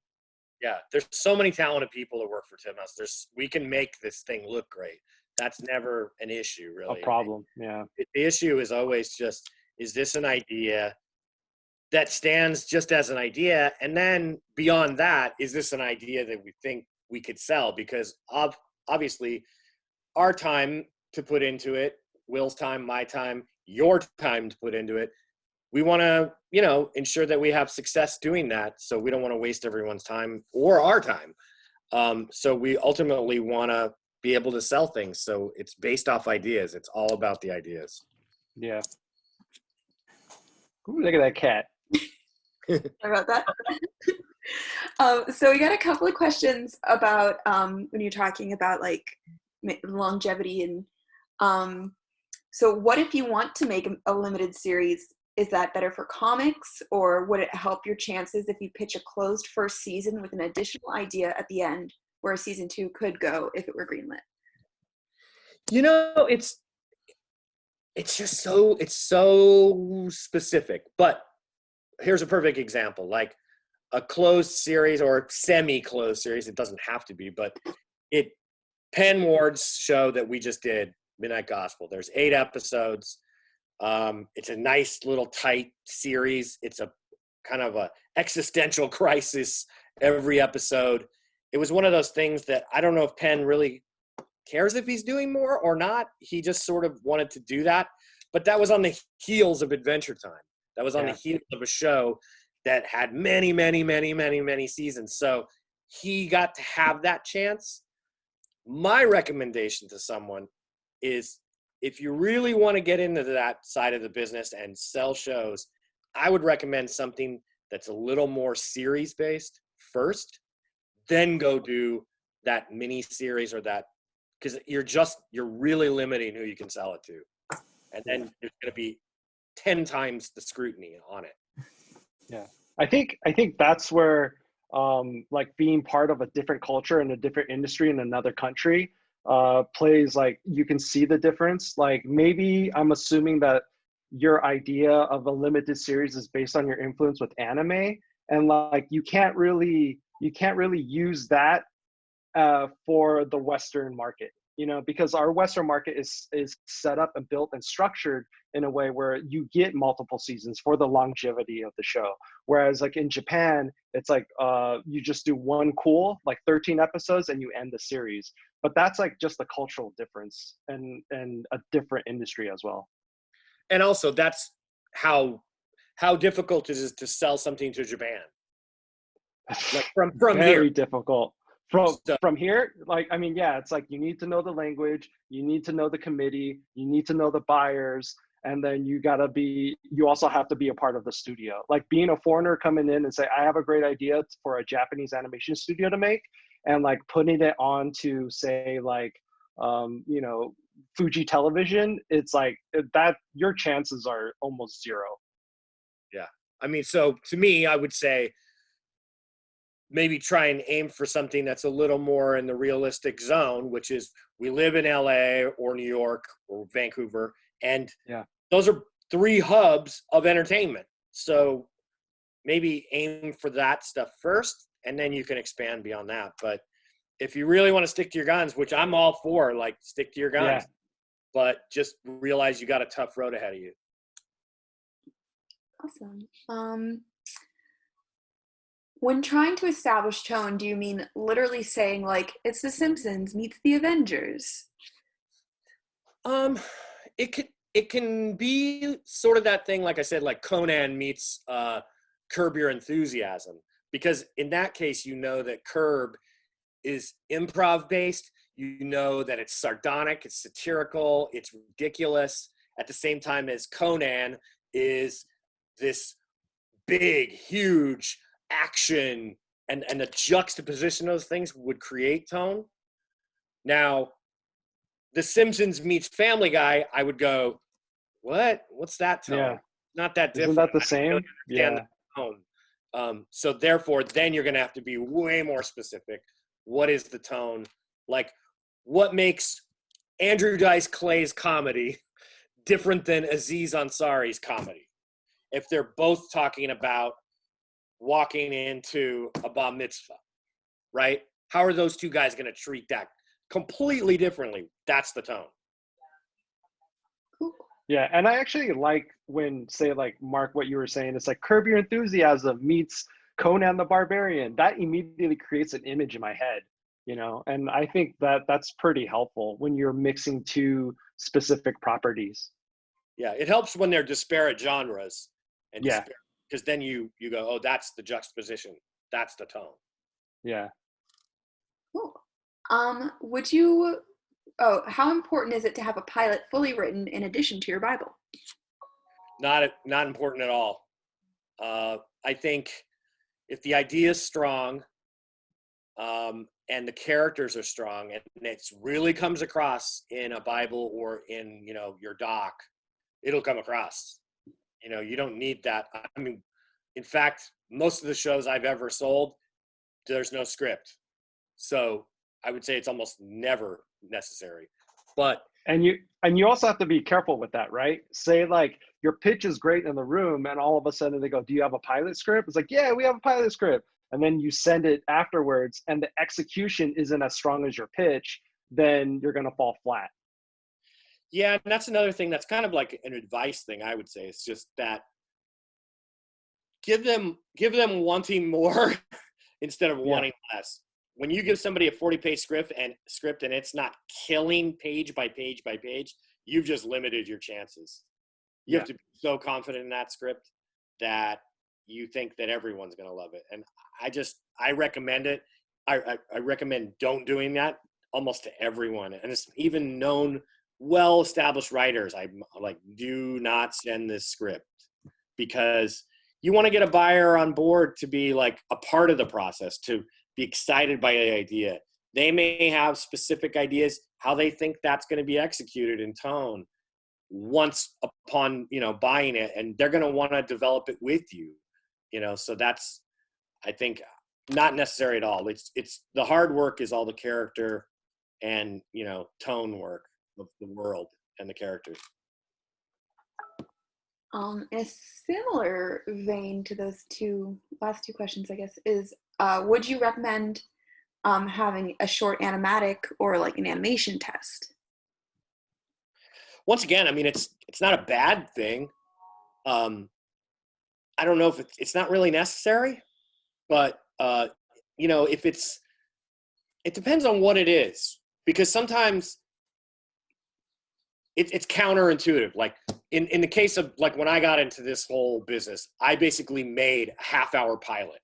Yeah, there's so many talented people that work for Titmouse. We can make this thing look great. That's never an issue, really. A problem, yeah. The issue is always just, is this an idea that stands just as an idea? And then beyond that, is this an idea that we think we could sell? Because obviously our time to put into it, Will's time, my time, your time to put into it, we want to, ensure that we have success doing that. So we don't want to waste everyone's time or our time. So we ultimately want to be able to sell things. So it's based off ideas. It's all about the ideas. Yeah. Ooh, look at that cat. Sorry about that. So we got a couple of questions about when you're talking about like longevity, and so what if you want to make a limited series? Is that better for comics, or would it help your chances if you pitch a closed first season with an additional idea at the end where a season 2 could go if it were greenlit? It's just so specific. But here's a perfect example, like a closed series or semi-closed series. It doesn't have to be, but Penn Ward's show that we just did, Midnight Gospel, there's 8 episodes. It's a nice little tight series. It's a kind of a existential crisis every episode. It was one of those things that I don't know if Penn really cares if he's doing more or not. He just sort of wanted to do that. But that was on the heels of Adventure Time. That was on the heels of a show that had many, many, many, many, many seasons. So he got to have that chance. My recommendation to someone is, if you really want to get into that side of the business and sell shows, I would recommend something that's a little more series-based first, then go do that mini series or that, because you're really limiting who you can sell it to. And then there's going to be 10 times the scrutiny on it. Yeah. I think that's where like being part of a different culture and a different industry in another country plays, like, you can see the difference. Like, maybe I'm assuming that your idea of a limited series is based on your influence with anime, and like you can't really use that for the Western market. You know, because our Western market is set up and built and structured in a way where you get multiple seasons for the longevity of the show. Whereas like in Japan, it's like you just do one cool, like 13 episodes and you end the series. But that's like just a cultural difference and a different industry as well. And also that's how difficult it is to sell something to Japan. Like from Very here. difficult. From here, like, I mean, yeah, it's like you need to know the language, you need to know the committee, you need to know the buyers, and then you also have to be a part of the studio. Like being a foreigner coming in and say, I have a great idea for a Japanese animation studio to make, and like putting it on to say like, you know, Fuji Television, it's like that, your chances are almost zero. Yeah. I mean, so to me, I would say, maybe try and aim for something that's a little more in the realistic zone, which is we live in LA or New York or Vancouver, and those are 3 hubs of entertainment. So maybe aim for that stuff first, and then you can expand beyond that. But if you really want to stick to your guns, which I'm all for, like stick to your guns, but just realize you got a tough road ahead of you. Awesome. When trying to establish tone, do you mean literally saying like it's The Simpsons meets the Avengers? It can be sort of that thing, like I said, like Conan meets Curb Your Enthusiasm, because in that case, you know that Curb is improv based. You know that it's sardonic, it's satirical, it's ridiculous, at the same time as Conan is this big, huge action, and the juxtaposition of those things would create tone. Now, The Simpsons meets Family Guy, I would go, what's that tone? Yeah. Not that different. Isn't that the same? Really the tone. So therefore, then you're going to have to be way more specific. What is the tone? Like, what makes Andrew Dice Clay's comedy different than Aziz Ansari's comedy? If they're both talking about walking into a bar mitzvah, right? How are those 2 guys going to treat that completely differently? That's the tone. Yeah, and I actually like when, say, like, Mark, what you were saying, it's like Curb Your Enthusiasm meets Conan the Barbarian. That immediately creates an image in my head, you know, and I think that that's pretty helpful when you're mixing 2 specific properties. Yeah, it helps when they're disparate genres, and because then you go, oh, that's the juxtaposition, that's the tone. Yeah. Cool. How important is it to have a pilot fully written in addition to your Bible? Not important at all. I think if the idea is strong, and the characters are strong, and it really comes across in a Bible or in, you know, your doc, it'll come across. You know, you don't need that. I mean, in fact, most of the shows I've ever sold, there's no script. So I would say it's almost never necessary. But and you also have to be careful with that, right? Say like your pitch is great in the room, and all of a sudden they go, do you have a pilot script? It's like, yeah, we have a pilot script. And then you send it afterwards and the execution isn't as strong as your pitch, then you're going to fall flat. Yeah, and that's another thing that's kind of like an advice thing, I would say. It's just that give them wanting more instead of wanting less. When you give somebody a 40-page script and it's not killing page by page by page, you've just limited your chances. You have to be so confident in that script that you think that everyone's going to love it. And I recommend it. I recommend don't doing that almost to everyone. And it's even known, well-established writers. I'm like, do not send this script, because you want to get a buyer on board to be like a part of the process, to be excited by the idea. They may have specific ideas how they think that's going to be executed in tone once upon, you know, buying it, and they're going to want to develop it with you, you know. So that's, I think, not necessary at all. It's the hard work is all the character and, you know, tone work of the world and the characters. In a similar vein to those last two questions, I guess, is would you recommend having a short animatic or like an animation test? Once again, I mean, it's not a bad thing. I don't know if it's not really necessary, but you know, if it depends on what it is, because sometimes it's counterintuitive. Like in the case of like when I got into this whole business, I basically made a half-hour pilot,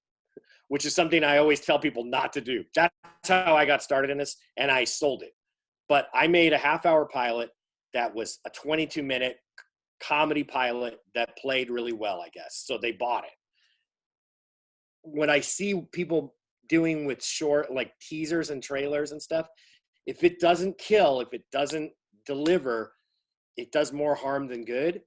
which is something I always tell people not to do. That's how I got started in this, and I sold it. But I made a half-hour pilot that was a 22-minute comedy pilot that played really well, I guess. So they bought it. When I see people doing with short, like teasers and trailers and stuff, if it doesn't kill, if it doesn't deliver, it does more harm than good.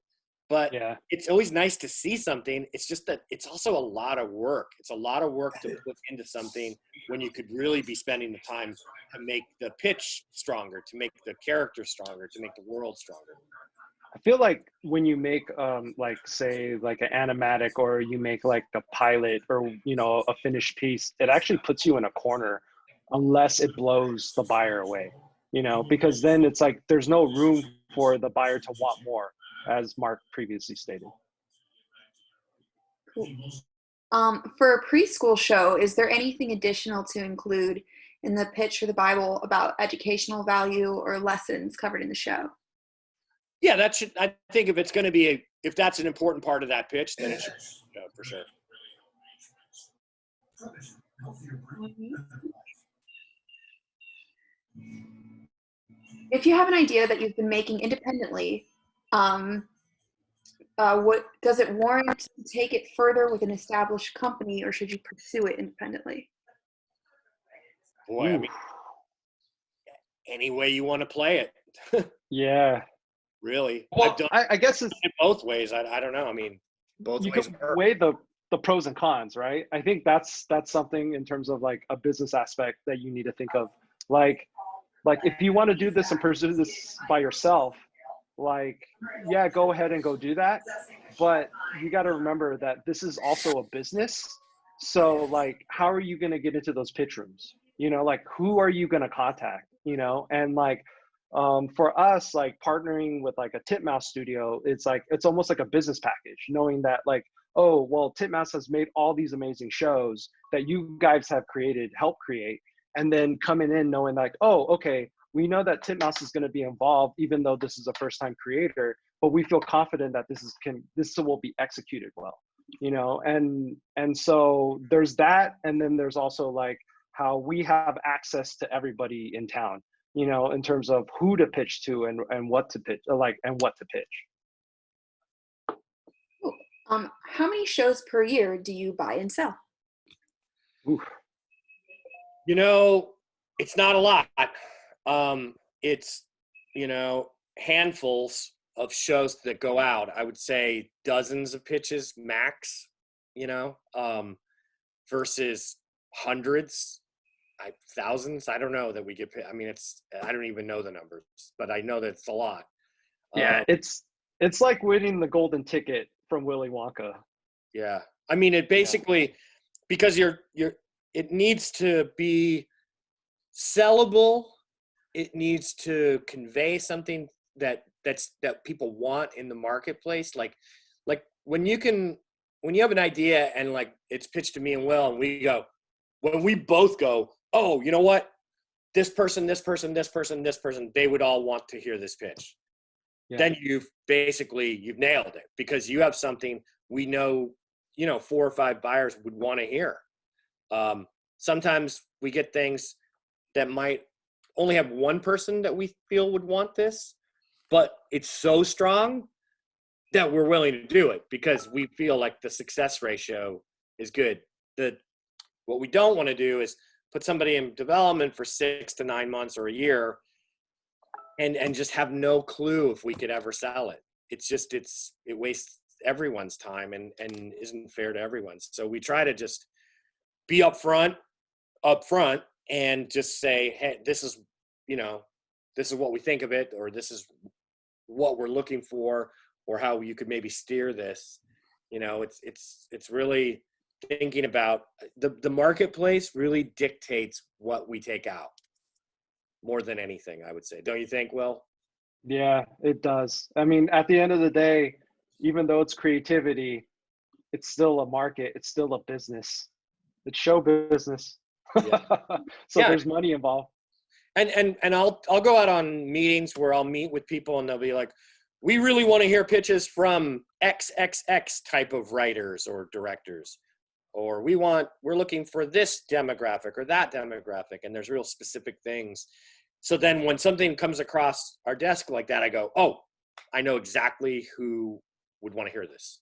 But Yeah. it's always nice to see something. It's just that it's also a lot of work. It's a lot of work to put into something when you could really be spending the time to make the pitch stronger, to make the character stronger, to make the world stronger. I feel like when you make like say like an animatic, or you make like a pilot, or you know, a finished piece, it actually puts you in a corner unless it blows the buyer away, you know, because then it's like there's no room for the buyer to want more, as Mark previously stated. Cool. For a preschool show, is there anything additional to include in the pitch for the Bible about educational value or lessons covered in the show? Yeah, that should. I think if it's going to be if that's an important part of that pitch, then it should for sure. If you have an idea that you've been making independently, what does it warrant to take it further with an established company, or should you pursue it independently? Boy, I mean, any way you want to play it. Yeah. Really, Well, I've done I guess it's, it both ways. I don't know. I mean, both you ways can work. weigh the pros and cons, right? I think that's something in terms of like a business aspect that you need to think of. Like if you want to do this and pursue this by yourself, like, yeah, go ahead and go do that. But you got to remember that this is also a business. So like, how are you going to get into those pitch rooms? You know, like who are you going to contact, you know? And like, for us, like partnering with like a Titmouse studio, it's like, it's almost like a business package, knowing that like, oh, well, Titmouse has made all these amazing shows that you guys have created, helped create. And then coming in knowing like, oh, okay, we know that Titmouse is going to be involved, even though this is a first-time creator, but we feel confident that this will be executed well, you know. And so there's that, and then there's also like how we have access to everybody in town, you know, in terms of who to pitch to and what to pitch, and what to pitch. Cool. How many shows per year do you buy and sell? Oof. You know, it's not a lot. It's, you know, handfuls of shows that go out. I would say dozens of pitches max, you know, versus hundreds, thousands. I don't know that we get. I mean, I don't even know the numbers, but I know that it's a lot. Yeah, it's like winning the golden ticket from Willy Wonka. Yeah, I mean, it basically because it needs to be sellable. It needs to convey something that people want in the marketplace. Like when you have an idea and like it's pitched to me and Will, and when we both go, oh, you know what? This person, they would all want to hear this pitch. Yeah. Then you've nailed it, because you have something we know, you know, 4 or 5 buyers would want to hear. Sometimes we get things that might only have one person that we feel would want this, but it's so strong that we're willing to do it because we feel like the success ratio is good. What we don't want to do is put somebody in development for 6 to 9 months or a year and just have no clue if we could ever sell it. It wastes everyone's time and isn't fair to everyone. So we try to just be upfront and just say, hey, this is what we think of it, or this is what we're looking for, or how you could maybe steer this. You know, it's really thinking about the marketplace really dictates what we take out more than anything, I would say. Don't you think, Will? Yeah, it does. I mean, at the end of the day, even though it's creativity, it's still a market. It's still a business. It's show business. Yeah. So Yeah. there's money involved. And I'll go out on meetings where I'll meet with people and they'll be like, we really want to hear pitches from XXX type of writers or directors, or we're looking for this demographic or that demographic, and there's real specific things. So then when something comes across our desk like that, I go, oh, I know exactly who would want to hear this.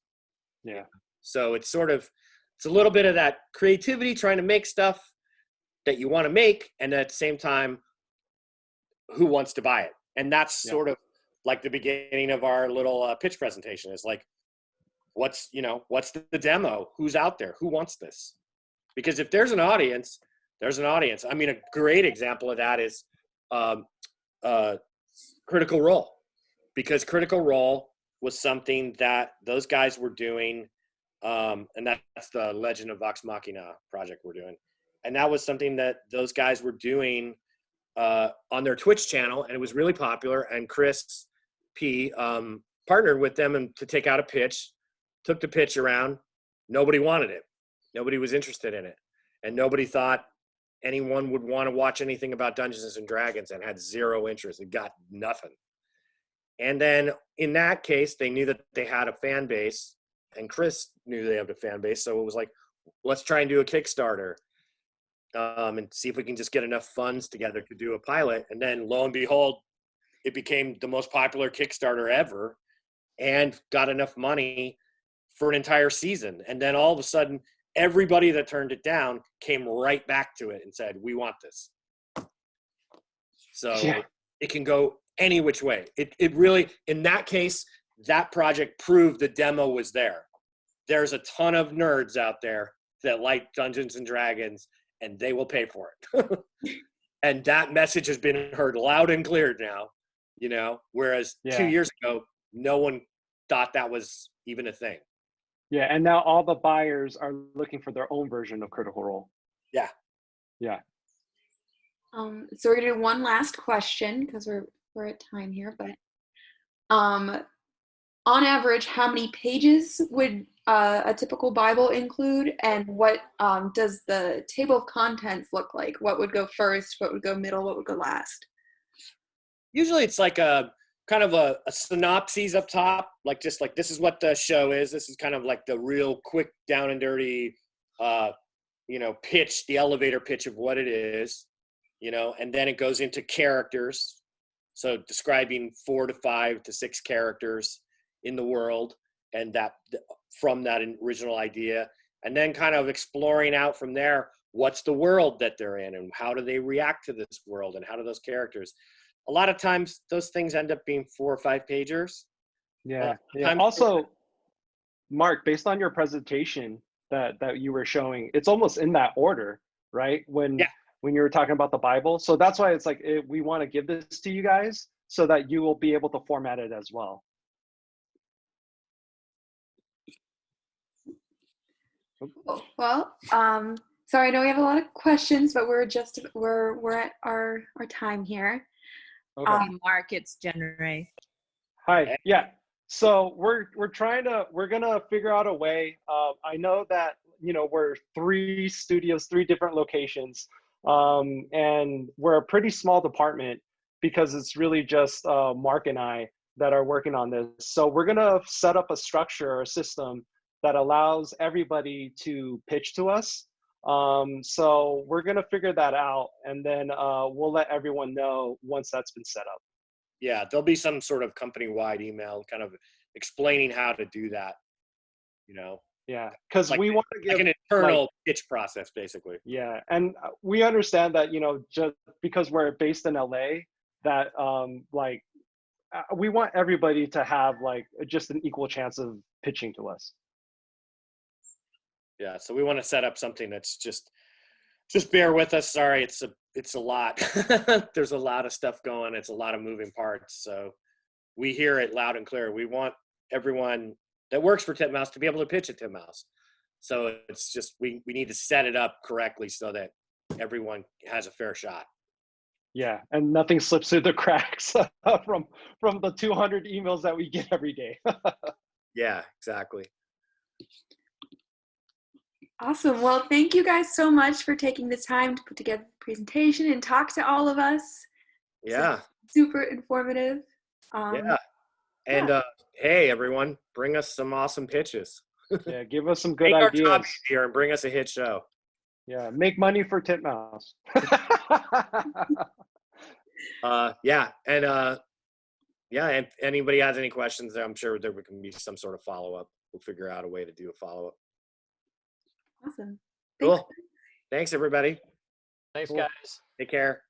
Yeah. So it's a little bit of that creativity, trying to make stuff that you want to make, and at the same time, who wants to buy it? And that's sort of like the beginning of our little pitch presentation. Is like, what's the demo? Who's out there? Who wants this? Because if there's an audience, there's an audience. I mean, a great example of that is Critical Role, because Critical Role was something that those guys were doing, and that's the Legend of Vox Machina project we're doing. And that was something that those guys were doing on their Twitch channel, and it was really popular. And Chris P partnered with them and to take out a pitch, took the pitch around. Nobody wanted it. Nobody was interested in it. And nobody thought anyone would want to watch anything about Dungeons and Dragons, and had zero interest. It got nothing. And then in that case, they knew that they had a fan base, and Chris knew they had a fan base. So it was like, let's try and do a Kickstarter. And see if we can just get enough funds together to do a pilot. And then lo and behold, it became the most popular Kickstarter ever and got enough money for an entire season. And then all of a sudden, everybody that turned it down came right back to it and said, we want this. So it can go any which way. It really, in that case, that project proved the demo was there. There's a ton of nerds out there that like Dungeons and Dragons, and they will pay for it. And that message has been heard loud and clear now, whereas 2 years ago, no one thought that was even a thing. Yeah, and now all the buyers are looking for their own version of Critical Role. Yeah. Yeah. So we're gonna do one last question because we're at time here, but on average, how many pages would a typical Bible include, and what does the table of contents look like? What would go first? What would go middle? What would go last? Usually it's like a kind of a synopsis up top, like just like this is what the show is. This is kind of like the real quick down and dirty, pitch, the elevator pitch of what it is, and then it goes into characters. So describing 4 to 5 to 6 characters in the world, and that from that original idea, and then kind of exploring out from there, what's the world that they're in and how do they react to this world and how do those characters. A lot of times those things end up being 4 or 5 pagers. Yeah. Also, Mark, based on your presentation that you were showing, it's almost in that order, right? When you were talking about the Bible. So that's why it's like, we want to give this to you guys so that you will be able to format it as well. Well, sorry, I know we have a lot of questions, but we're at our time here. Okay. Mark, it's Jen Ray. Hi. Yeah. So we're gonna figure out a way. I know that we're 3 studios, 3 different locations, and we're a pretty small department because it's really just Mark and I that are working on this. So we're gonna set up a structure or a system that allows everybody to pitch to us. So we're gonna figure that out, and then we'll let everyone know once that's been set up. Yeah, there'll be some sort of company-wide email kind of explaining how to do that, Yeah, because like, we want to give like an internal pitch process, basically. Yeah, and we understand that just because we're based in LA, that we want everybody to have just an equal chance of pitching to us. Yeah, so we want to set up something that's just bear with us. Sorry, it's a lot. There's a lot of stuff going. It's a lot of moving parts. So we hear it loud and clear. We want everyone that works for Titmouse to be able to pitch at Titmouse. So it's just we need to set it up correctly so that everyone has a fair shot. Yeah, and nothing slips through the cracks from the 200 emails that we get every day. Yeah, exactly. Awesome. Well, thank you guys so much for taking the time to put together the presentation and talk to all of us. Yeah. Super informative. Yeah. And hey, everyone, bring us some awesome pitches. Yeah, give us some good Make our ideas. job easier and bring us a hit show. Yeah, make money for Titmouse. Yeah, and yeah, and anybody has any questions, I'm sure there can be some sort of follow-up. We'll figure out a way to do a follow-up. Awesome. Cool. Thanks, everybody. Thanks, Cool. guys. Take care.